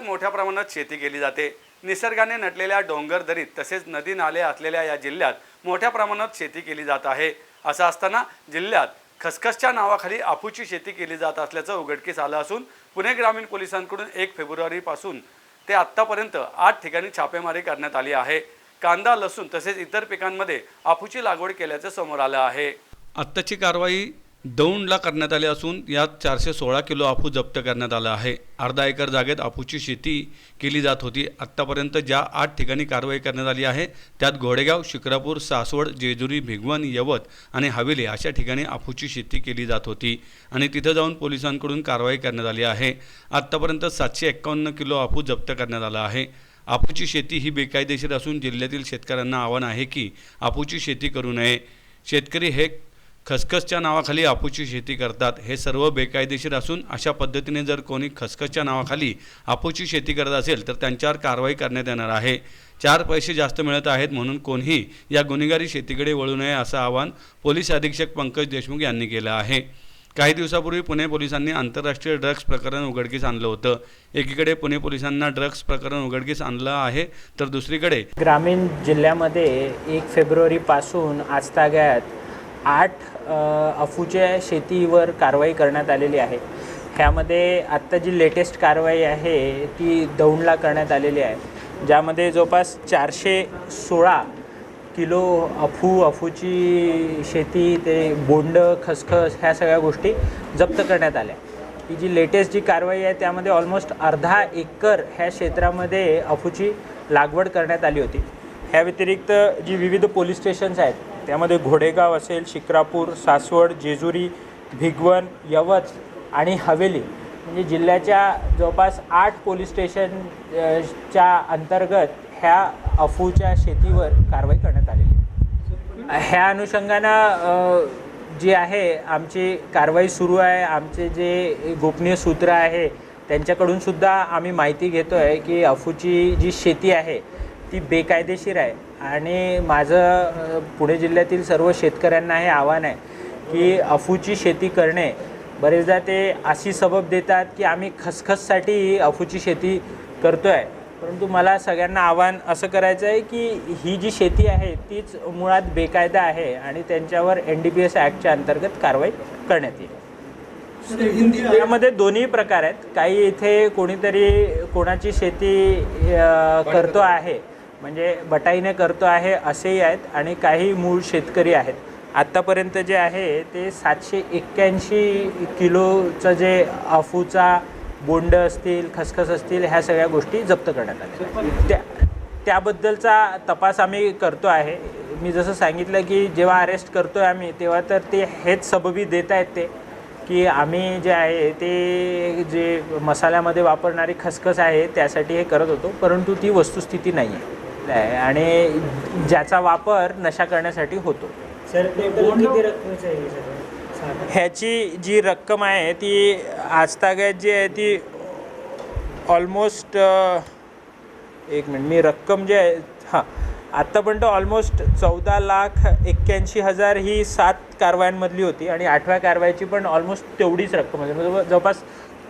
मोठ्या प्रमाणात शेती केली जाते। निसर्गाने नटलेल्या डोंगर दरीत तसेच नदी नाले असलेल्या या जिल्ह्यात मोठ्या प्रमाणात शेती केली जात आहे। असं असताना जिल्ह्यात खसखसच्या नावाखाली अफूची शेती केली जात असल्याचं उघडकीस आलं असून पुणे ग्रामीण पोलिसांकडून 1 फेब्रुवारीपासून ते आत्तापर्यंत 8 ठिकाणी छापेमारी करण्यात आली आहे। कांदा, लसूण तसेच इतर पिकांमध्ये अफूची लागवड केल्याचं समोर आलं आहे। आत्ताची कारवाई दौंडला करण्यात आली असून यात 416 किलो अफू जप्त करण्यात आला आहे। अर्धा एकर जागेत अफूची शेती केली जात होती। आत्तापर्यंत ज्या 8 ठिकाणी कारवाई करण्यात आली आहे त्यात घोडेगाव, शिक्रापूर, सासवड, जेजुरी, भिगवण, यवत आणि हवेली अशा ठिकाणी अफूची शेती केली जात होती आणि तिथे जाऊन पोलिसांकडून कारवाई करण्यात आली आहे। आत्तापर्यंत 751 किलो अफू जप्त करण्यात आला आहे। अफूची शेती ही बेकायदेशीर असून जिल्ह्यातील शेतकऱ्यांना आव्हान आहे की अफूची शेती करू नये। शेतकरी हे खसखसच्या नावाखाली अफूची शेती करतात, हे सर्व बेकायदेशीर असून अशा पद्धतीने जर कोणी खसखसच्या नावाखाली अफूची शेती करत असेल तर त्यांच्यावर कारवाई करण्यात येणार आहे। 4 पैसे जास्त मिळत आहेत म्हणून कोणीही या गुन्हेगारी शेतीकडे वळू नये असं आवाहन पोलीस अधीक्षक पंकज देशमुख यांनी केलं आहे। काही दिवसापूर्वी पुणे पोलिसांनी आंतरराष्ट्रीय ड्रग्ज प्रकरण उघडकीस आणलं होतं। एकीकडे पुणे पोलिसांना ड्रग्ज प्रकरण उघडकीस आणलं आहे तर दुसरीकडे ग्रामीण जिल्ह्यामध्ये 1 फेब्रुवारीपासून आजतागायत 8 अफूच्या शेतीवर कारवाई करण्यात आलेली आहे। ह्यामध्ये आत्ता जी लेटेस्ट कारवाई आहे ती दौंडला करण्यात आलेली आहे, ज्यामध्ये जवळपास 416 किलो अफूची शेती, ते बोंड, खसखस ह्या सगळ्या गोष्टी जप्त करण्यात आल्या। ही जी लेटेस्ट जी कारवाई आहे त्यामध्ये ऑलमोस्ट अर्धा एकर ह्या क्षेत्रामध्ये अफूची लागवड करण्यात आली होती। ह्या व्यतिरिक्त जी विविध पोलीस स्टेशन्स आहेत त्यामध्ये घोडेगाव असेल, शिक्रापूर, सासवड, जेजुरी, भिगवण, यवत आणि हवेली म्हणजे जिल्ह्याच्या जवळपास 8 पोलीस स्टेशनच्या अंतर्गत ह्या अफूच्या शेतीवर कारवाई करण्यात आलेली आहे। ह्या अनुषंगानं जी आहे आमची कारवाई सुरू आहे। आमचे जे गोपनीय सूत्र आहे त्यांच्याकडून सुद्धा आम्ही माहिती घेतो आहे की अफूची जी शेती आहे ती बेकायदेशीर आहे आणि माझं पुणे जिल्ह्यातील सर्व शेतकऱ्यांना हे आव्हान आहे की अफूची शेती करणे, बरेचदा ते अशी सबब देतात की आम्ही खसखससाठी अफूची शेती करतो आहे, परंतु मला सगळ्यांना आव्हान असं करायचं आहे की ही जी शेती आहे तीच मुळात बेकायदा आहे आणि त्यांच्यावर NDPS ॲक्टच्या अंतर्गत कारवाई करण्यात येईल। यामध्ये दोन्ही प्रकार आहेत। काही इथे कोणीतरी कोणाची शेती करतो आहे म्हणजे बटाईने करतो आहे असेही आहेत आणि काही मूळ शेतकरी आहेत। आत्तापर्यंत जे आहे ते 781 किलोचं जे अफूचा बोंड असतील, खसखस असतील, ह्या सगळ्या गोष्टी जप्त करण्यात आल्या। त्याबद्दलचा तपास आम्ही करतो आहे। मी जसं सांगितलं की जेव्हा अरेस्ट करतो आहे आम्ही तेव्हा तर ते हेच सबबी देत आहेत ते की आम्ही जे आहे ते जे मसाल्यामध्ये वापरणारी खसखस आहे त्यासाठी हे करत होतो, परंतु ती वस्तुस्थिती नाही आहे आणि ज्याचा वापर नशा करण्यासाठी होतो। सर किती रकमेचं आहे सर? ह्याची जी रक्कम आहे ती आजतागायत जी आहे ती ऑलमोस्ट 1 मिनिट, मी रक्कम जी आहे आत्तापर्यंत ऑलमोस्ट 14,81,000 ही 7 कारवायांमधली होती आणि 8व्या कारवाईची पण ऑलमोस्ट तेवढीच रक्कम होती, म्हणजे जवळपास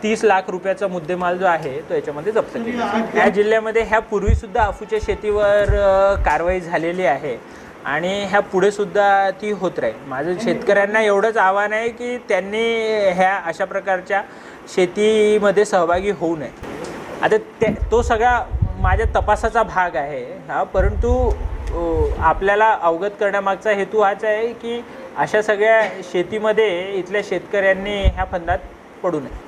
30 लाख रुपयाचा मुद्देमाल जो आहे तो याच्यामध्ये जप्त केला। या जिल्ह्यामध्ये ह्या पूर्वीसुद्धा अफूच्या शेतीवर कारवाई झालेली आहे आणि ह्या पुढेसुद्धा ती होत राहील। माझं शेतकऱ्यांना एवढंच आव्हान आहे की त्यांनी ह्या अशा प्रकारच्या शेतीमध्ये सहभागी होऊ नये। आता तो सगळा माझ्या तपासाचा भाग आहे परंतु आपल्याला अवगत करण्यामागचा हेतू हाच आहे की अशा सगळ्या शेतीमध्ये इथल्या शेतकऱ्यांनी ह्या फंदात पडू नये।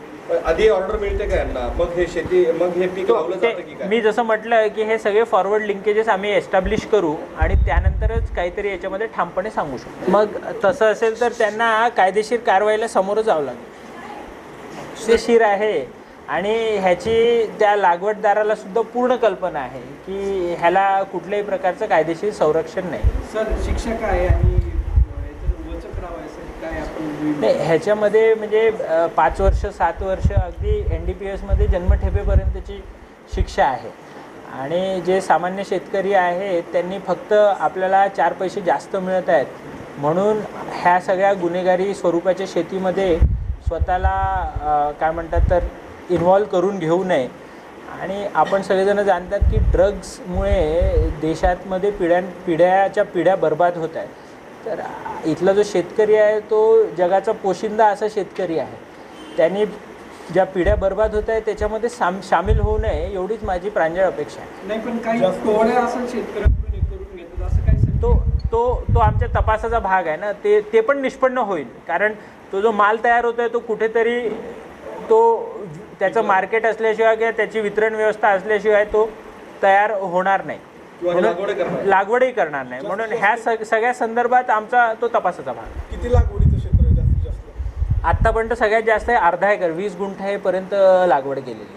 आधी ऑर्डर मिळते का यांना, मग हे शेती, मग हे पीक लावलं जातं की काय? मी जसं म्हटलं की हे सगळे फॉरवर्ड लिंकेजेस आम्ही एस्टॅब्लिश करू आणि त्यानंतरच काहीतरी याच्यामध्ये ठामपणे सांगू शकतो। मग तसं असेल तर त्यांना कायदेशीर कारवाईला समोर जावं लागेल। शेशीर आहे आणि ह्याची त्या लागवडदाराला सुद्धा पूर्ण कल्पना आहे की ह्याला कुठल्याही प्रकारचं कायदेशीर संरक्षण नाही। सर शिक्षा काय आहे आणि नाही, ह्याच्यामध्ये म्हणजे 5 वर्ष 7 वर्ष अगदी NDPSमध्ये जन्मठेपेपर्यंतची शिक्षा आहे आणि जे सामान्य शेतकरी आहेत त्यांनी फक्त आपल्याला 4 पैसे जास्त मिळत आहेत म्हणून ह्या सगळ्या गुन्हेगारी स्वरूपाच्या शेतीमध्ये स्वतःला काय म्हणतात तर इन्व्हॉल्व करून घेऊ नये आणि आपण सगळेजण जाणतात की ड्रग्समुळे देशातमध्ये पिढ्या बर्बाद होत आहेत. तर इथला जो शेतकरी आहे तो जगाचा पोशिंदा असा शेतकरी आहे. त्यांनी ज्या पिढ्या बर्बाद होत आहेत त्याच्यामध्ये सामील होऊ नये एवढीच माझी प्रांजळ अपेक्षा आहे. नाही पण काही कोवड्या असं शेतकऱ्यांकडून हे करून घेतात असं काही तो आमच्या तपासाचा भाग आहे ना. ते पण निष्पन्न होईल, कारण तो जो माल तयार होतो आहे तो कुठेतरी त्याचं मार्केट असल्याशिवाय किंवा त्याची वितरण व्यवस्था असल्याशिवाय तो तयार होणार नाही, लागवडही करणार नाही. म्हणून ह्या सगळ्या संदर्भात आमचा तो तपासाचा भाग. किती लागवडीचं क्षेत्र आहे जास्तीत जास्त? आत्तापर्यंत सगळ्यात जास्त आहे अर्धा एकर, 20 गुंठेपर्यंत लागवड केलेली.